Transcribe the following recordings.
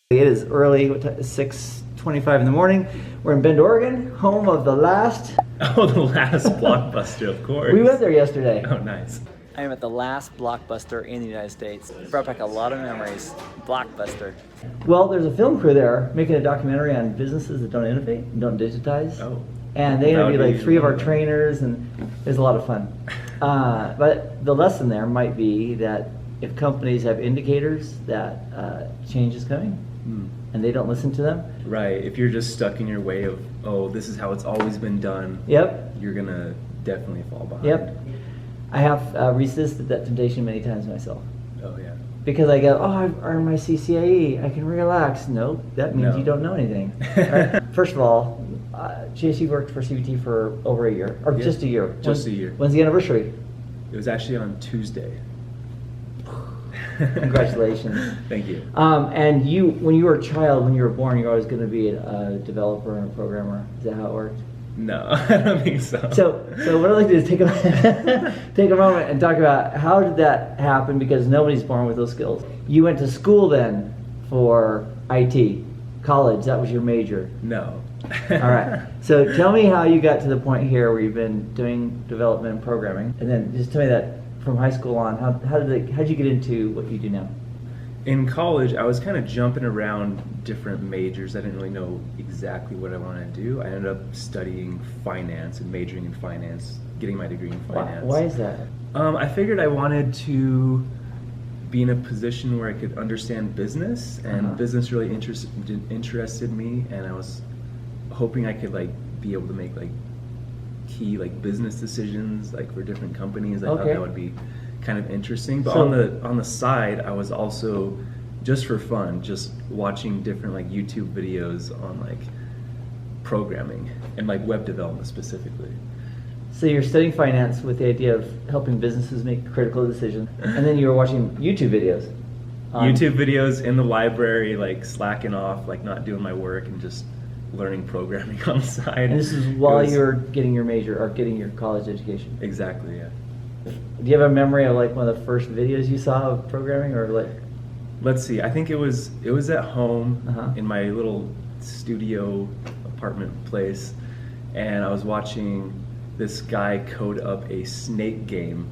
It is early, 6:25 in the morning. We're in Bend, Oregon, home of the last... Oh, the last Blockbuster, of course. We went there yesterday. Oh, nice. I am at the last Blockbuster in the United States. It brought back a lot of memories. Blockbuster. Well, there's a film crew there making a documentary on businesses that don't innovate and don't digitize. Oh. And they interviewed like 3 of our trainers, and it was a lot of fun. But the lesson there might be that if companies have indicators that change is coming, and they don't listen to them. Right. If you're just stuck in your way of, oh, this is how it's always been done. Yep. You're gonna definitely fall behind. Yep. I have resisted that temptation many times myself. Oh yeah. Because I go, oh, I've earned my CCIE, I can relax. No, that means No. you don't know anything. Right? First of all, JC worked for CBT for over a year, or just a year. Just a year. When's the anniversary? It was actually on Tuesday. Congratulations. Thank you. And you, when you were a child, when you were born, you're always going to be a developer and a programmer. Is that how it worked? No, I don't think so. So what I'd like to do is take a moment and talk about how did that happen, because nobody's born with those skills. You went to school then for IT, college, that was your major. No. All right. So tell me how you got to the point here where you've been doing development and programming, and then just tell me that from high school on, how'd you get into what you do now? In college, I was kind of jumping around different majors. I didn't really know exactly what I wanted to do. I ended up studying finance and majoring in finance, getting my degree in finance. Why is that? I figured I wanted to be in a position where I could understand business, and business really interested me, and I was hoping I could be able to make key business decisions for different companies. I thought that would be kind of interesting. But on the side, I was also, just for fun, just watching different YouTube videos on programming and web development specifically. So you're studying finance with the idea of helping businesses make critical decisions, and then you were watching YouTube videos. YouTube videos in the library, slacking off, not doing my work, and just learning programming on the side. And this is while you're getting your major or getting your college education. Exactly, yeah. Do you have a memory of one of the first videos you saw of programming, or Let's see. I think it was at home in my little studio apartment place, and I was watching this guy code up a snake game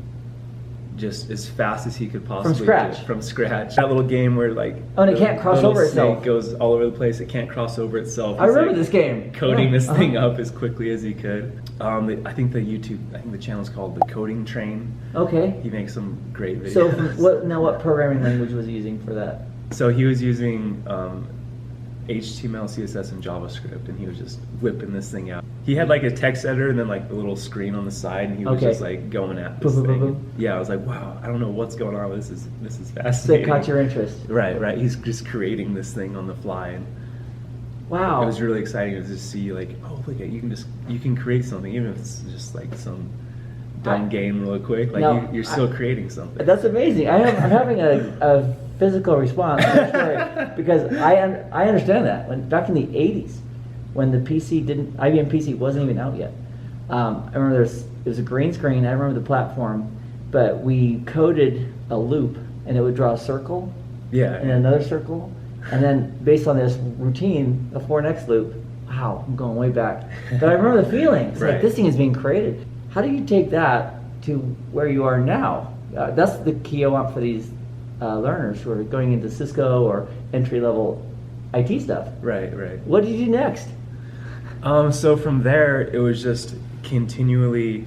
just as fast as he could possibly from scratch. That little game where and it can't cross over itself. Snake goes all over the place. It can't cross over itself. I remember this game. Coding this thing up as quickly as he could. I think the channel is called The Coding Train. Okay. He makes some great videos. So what programming language was he using for that? So he was using HTML, CSS, and JavaScript, and he was just whipping this thing out. He had a text editor and then the little screen on the side, and he was just going at this thing. Yeah, I was like, wow, I don't know what's going on. This is fascinating. So it caught your interest. Right. He's just creating this thing on the fly, and wow, it was really exciting to just see oh look at you can create something, even if it's just some dumb game real quick. You're still creating something. That's amazing. I'm having a physical response because I understand that. Back in the 80s, when the IBM PC wasn't even out yet, I remember it was a green screen. I remember the platform, but we coded a loop, and it would draw a circle, and another circle, and then based on this routine, a for next loop. Wow, I'm going way back, but I remember the feeling. It's this thing is being created. How do you take that to where you are now? That's the key I want for these learners who are going into Cisco or entry-level IT stuff. Right. What did you do next? So from there, it was just continually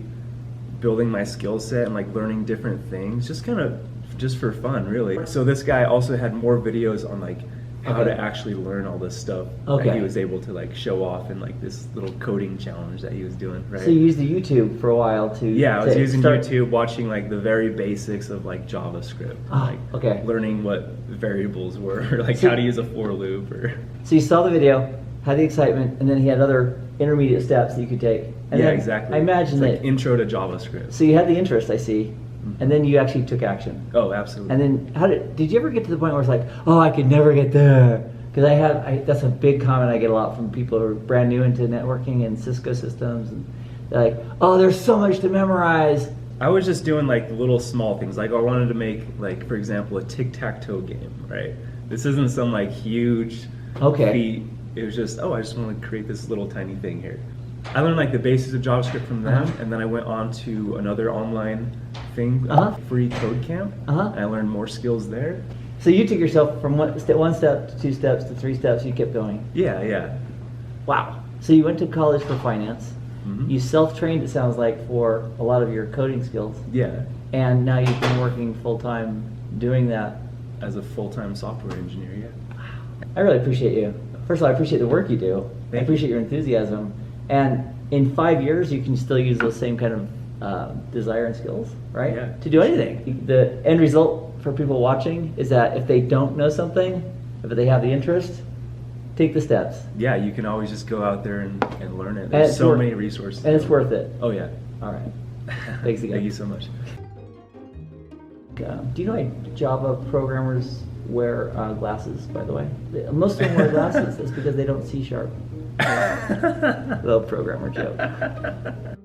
building my skill set and learning different things, just for fun, really. So this guy also had more videos on how to actually learn all this stuff that he was able to show off in this little coding challenge that he was doing. Right. So you used the YouTube for a while to I was using YouTube, watching the very basics of JavaScript, learning what variables were, how to use a for loop. So you saw the video, had the excitement, and then he had other intermediate steps that you could take. And then exactly. I imagine that intro to JavaScript. So you had the interest, I see. And then you actually took action. Oh, absolutely. And then did you ever get to the point where it's oh, I could never get there? Because that's a big comment I get a lot from people who are brand new into networking and Cisco systems. And they're oh, there's so much to memorize. I was just doing little small things. I wanted to make for example, a tic-tac-toe game, right? This isn't some like huge Okay. feat. It was just, I just want to create this little tiny thing here. I learned like the basics of JavaScript from them, and then I went on to another online thing, free code camp, and I learned more skills there. So you took yourself from one step to 2 steps to 3 steps. You kept going. Yeah. Wow. So you went to college for finance. Mm-hmm. You self-trained, it sounds like, for a lot of your coding skills. Yeah. And now you've been working full-time doing that. As a full-time software engineer, yeah. I really appreciate you. First of all, I appreciate the work you do. Thank I appreciate your enthusiasm. And in 5 years, you can still use those same kind of desire and skills, right? Yeah. To do anything. The end result for people watching is that if they don't know something, if they have the interest, take the steps. Yeah, you can always just go out there and learn it. And There's it's so worth- many resources. And it's worth it. Oh, yeah. All right. Thanks again. Thank you so much. Do you know why Java programmers wear glasses, by the way? Most of them wear glasses. It's because they don't see sharp. Little programmer joke.